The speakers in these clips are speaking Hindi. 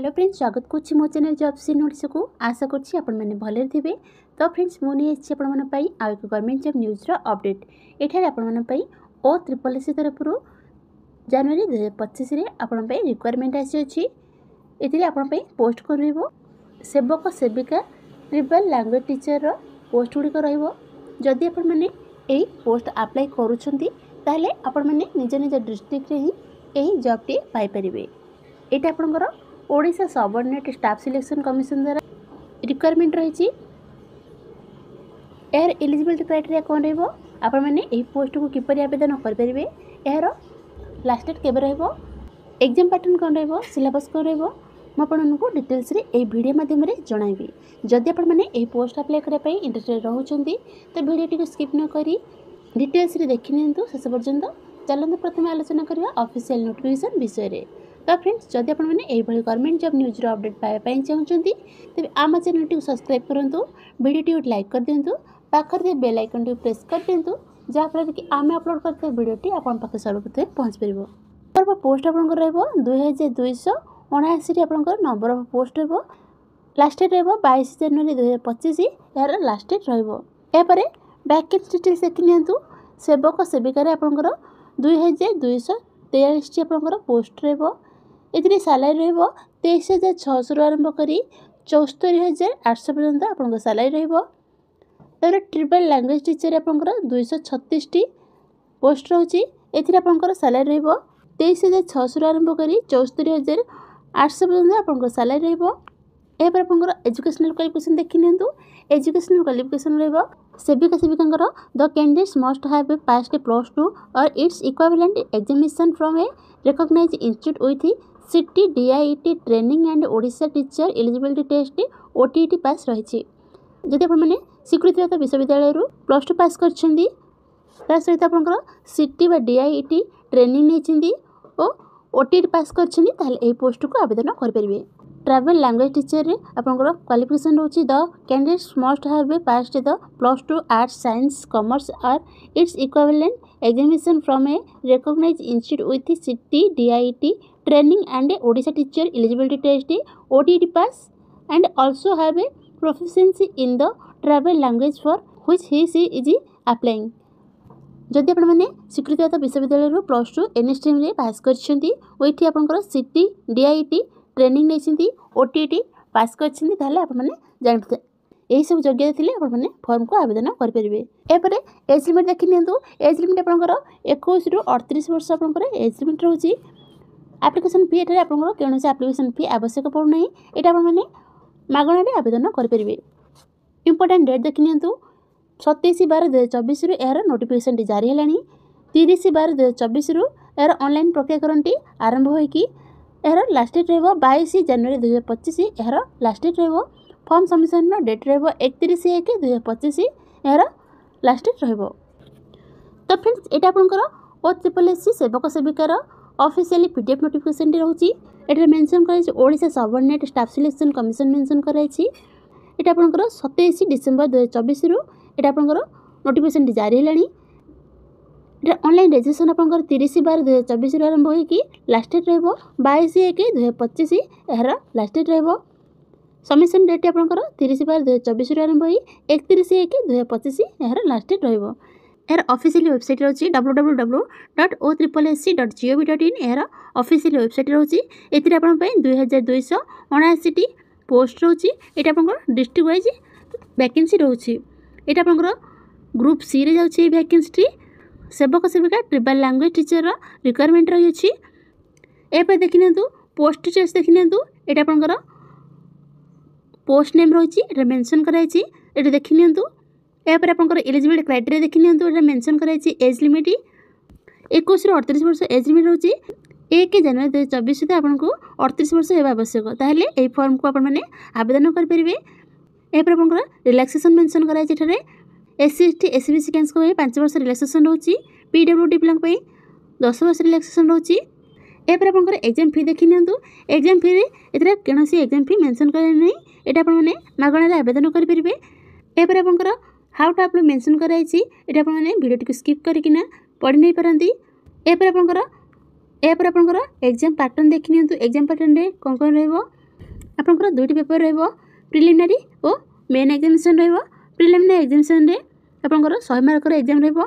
हेलो फ्रेंड्स, स्वागत करुच्ची मो चैनल जॉब सी नोटिस को। आशा करुच्ची आपण मैंने भले थे। तो फ्रेंड्स मुझे आउ एक गवर्नमेंट जॉब न्यूज अपडेट ये आपण OSSSC तरफ जनवरी 2025 आपण रिक्वायरमेंट आसी पोस्ट कर सेवक सेविका ट्राइबल लैंग्वेज टीचर पोस्ट गुड़िक रदि आपण मैंने यही पोस्ट अप्लाई करुँचे आपण मैंने निज निज डिस्ट्रिक्ट ही यही जॉब टी पाइपर। यहाँ आपंकर Odisha subordinate staff selection commission द्वारा रिक्वायरमेंट रही। यार एलिजिबिलिटी क्राइटेरिया कौन रहा मैंने पोस्ट को किपर आवेदन करेंगे, यार लास्ट डेट केबे एग्जाम पैटर्न कौन सिलेबस कौन आपको डिटेल्स ये वीडियो माध्यम जनइबी। जदि आप पोस्ट अप्लाई करने इंटरेस्टेड रोचंती तो वीडियो टी स्किप न करी डिटेल्स देखी नियंतु शेष पर्यंत। चलते प्रथम आलोचना करवा ऑफिशियल नोटिफिकेशन विषय में। तो फ्रेंड्स जदि आप गवर्नमेंट जॉब न्यूज अपडेट पाइबाई चाहते तेज आम चैनल टी सब्सक्राइब करूँ, वीडियो टी लाइक कर दिंतु, पाखर बेल आइकन टी प्रेस कर दिंतु जहाँफल कि आम अपलोड करते वीडियोटी आपन पाखे सर्वप्रथम पहुँच पार। पोस्ट आपंकर 2279 आपंकर number of post last date 22 जनवरी 2025 यार लास्ट डेट रही। वैकेंसी डिटेल्स देखी नियंतु। सेवक सेविकार आपंकर 2243 आपंकर पोस्ट ये सैलरी 23,600 आरंभ कर 74,800 पर्यंत आप सैलरी रही। ट्राइबल लैंग्वेज टीचर आपंकर 236 पोस्ट रही। आपंकर सैलरी 23,600 आरंभ कर 74,800 पर्यंत आप सैलरी रही। आपंकर एजुकेशनल क्वालिफिकेशन देखी नियंतु। एजुकेशनल क्वालिफिकेशन रही सेविका सेविका the candidates must have passed +2 और its equivalent examination from a recognised institute with CT DIET training and Odisha teacher eligibility test OTET pass रही। जदि आपने स्वीकृत विश्वविद्यालय +2 पास कर सहित आप सिटी DIET ट्रेनिंग नहीं और OTET पास कर पोस्ट को आवेदन करेंगे। ट्राइबल लैंग्वेज टीचर आपंकर क्वालिफिकेशन रोचे the candidates must have passed the +2 arts science commerce or its equivalent examination from a recognised institute with CT DIET training and Odisha teacher eligibility test OTET pass and also have a proficiency in the tribal language for which he she is applying. जदि आपने स्वीकृत विश्वविद्यालय +2 एन स्ट्रीम पास कर सिटी DIET ट्रेनिंग नहीं OTET पास कर जानते यही सब योग्यता थी आपने फॉर्म को आवेदन करेंगे। एज लिमिट देखी नियंतु। एज लिमिट आपंकर 21 ରୁ 38 वर्ष आपंकर एज लिमिट रोची। एप्लिकेशन फी ये आपंकर कौन एप्लिकेशन फी आवश्यक पड़ना। यहाँ आपने मागणारे आवेदन करेंगे। इंपोर्टेंट डेट देखी नियंतु। 27/12/2024 यार नोटिफिकेशन जारी है। 30/12/2024 यार ऑनलाइन प्रक्रियाकरण आरंभ होगी। यार लास्ट डेट रही 22 जनवरी 2025 यार लास्ट डेट रही। फॉर्म सबमिशन डेट रही 31/1/2025 यार लास्ट डेट रही। तो फ्रेंड्स ये आपंकर OSSSC सेवक सेविकार ऑफिशियली PDF नोटिफिकेशन रोचे। ये मेंशन कर Odisha subordinate staff selection commission mention कराई। ये आपंकर 27 डिसेम्बर 2024 ये आपंकर नोटिफिकेशन जारी है। ऑनलाइन रजिस्ट्रेशन आपंकर 30/12/2024 आरंभ होगी। लास्ट डेट रही 22/1/2025 यार लास्ट डेट रही। सबमिशन डेट आपंकर 30/12/2024 आरंभ हो 31/1/2025 यार लास्ट डेट रही। यार ऑफिशियल वेबसाइट रोची www.OSSSC.gov.in यार ऑफिशियल वेबसाइट रोची। ये 2279 पोस्ट रोची। ये आपंकर डिस्ट्रिक्ट वाइज वैकेंसी रोची। ये आपंकर ग्रुप सी रे जाउची वैकेंसी सेवक सेविका ट्राइबल लैंग्वेज टीचर रिक्वायरमेंट रही है। ये देखी नियंतु। पोस्ट टीचर्स देखी नियंतु। ये आपंकर पोस्ट नेम रही मेंशन कराई। ये देखी नियंतु। यापर आपंकर एलिजिबिलिटी क्राइटेरिया देखी नियंतु। ये मेंशन कराई एज लिमिट 21 ରୁ 38 वर्ष एज लिमिट रोची। 1 जनवरी 2024 आपको 38 वर्ष होगा आवश्यक। ताहले यही फॉर्म को आपने आवेदन करेंगे। यापर आपंकर रिलैक्सेशन मेंशन कराई। SC ST SCBC कैंडिडेट्स 5 वर्ष रिलैक्सेशन रोची। PWD पिला 10 वर्ष रिलैक्सेशन रोची। यापर आपंकर एग्जाम फी देखी नियंतु। एग्जाम फी ये कौन एग्जाम फी मेंशन करें नहीं। ये आपने मागणारे आवेदन करेंगे। यापर आपंकर हाउ टू अप्लाई मेंशन कराई। ये आपने वीडियो टी स्किप करना पढ़ी नहीं पारती। यापर आपंकर एग्जाम पैटर्न देखी नियंतु। एग्जाम पैटर्न रे कौन कौन रहिबो। आपंकर दुईटी पेपर रहिबो प्रिलिमिनारी और मेन एग्जामिनेशन रहिबो प्रिलिमिनारी एग्जामिनेशन रे आपंकर 100 मार्क एग्जाम रहिबो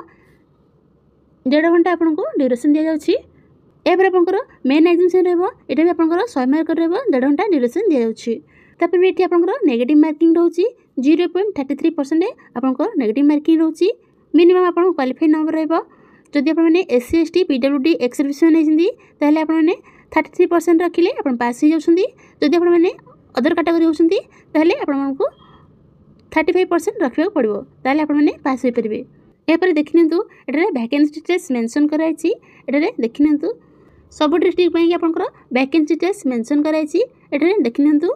1.5 घंटा आपको ड्यूरेशन दि जाउछि एपर आपंकर मेन एग्जामिनेशन रहिबो एटा भी आपंकर 100 मार्क रहिबो 1.5 घंटा ड्यूरेशन दि जाउछि तापर भी एठी आपंकर नेगेटिव मार्किंग रहउछि 0.33% आपंकर नेगेटिव मार्किंग रहउछि मिनिमम आपन क्वालिफाई नंबर रहिबो जदि आपन माने SC ST PWD ex servicemen हेजिंदी ताले आपन माने 33% रखिले आपन पास हो जाउछंदी जदि आपन माने अदर कैटेगरी होउछंदी ताले आपन मानकु 35% रखिବାକୁ पड़िबो ताले आपन माने पास होई परिबे एपर देखिनंतु एटारे वैकेंसी डिटेल्स मेंशन कराइछि एटारे देखिनंतु सब डिस्ट्रिक्ट पई आपनकर वैकेंसी डिटेल्स मेंशन कराइछि एटारे देखिनंतु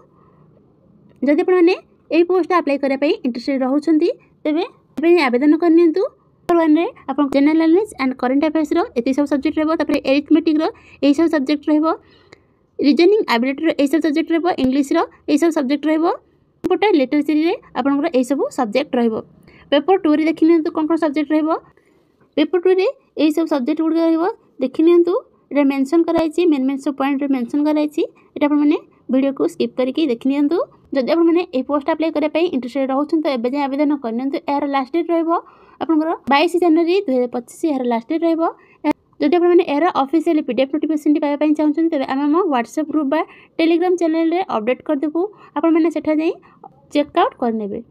जदि आपन माने एई पोस्ट अप्लाई करै पई इंटरेस्टेड रहउछंदी तेबे एबे आवेदन करनियंतु वन रे आपन general knowledge and current affairs रो एति सब सब्जेक्ट रहबो तापर अरिथमेटिक रो एई सब सब्जेक्ट रहबो रीजनिंग एबिलिटी रो एई सब सब्जेक्ट रहबो इंग्लिश रो एई सब सब्जेक्ट रहबो कंप्यूटर लिटरेचर रे आपनकर एई सब सब्जेक्ट रहबो पेपर 2 रे देखिनियंतु कोन सब्जेक्ट रहबो पेपर 2 रे एई सब सब्जेक्ट गुड रहबो देखिनियंतु एटा मेंशन कराइछि मेन मेन सब पॉइंट रे मेंशन कराइछि एटा आपन माने वीडियो को स्किप करके देखिनियंतु जदि आपन माने ए पोस्ट अप्लाई करे पई इंटरेस्टेड रहउछन तो एबे जे आवेदन करनियंतु एयर लास्ट डेट रहबो आपनकर 22 जनवरी 2025 एयर लास्ट डेट रहबो जदि आपन माने एयर ऑफिशियल पीडीएफ नोटिफिकेशन पाए पई चाहछन तबे हम व्हाट्सएप ग्रुप बा टेलीग्राम चैनल रे अपडेट कर देबो आपन माने सेठा जाई चेक आउट कर नेबे।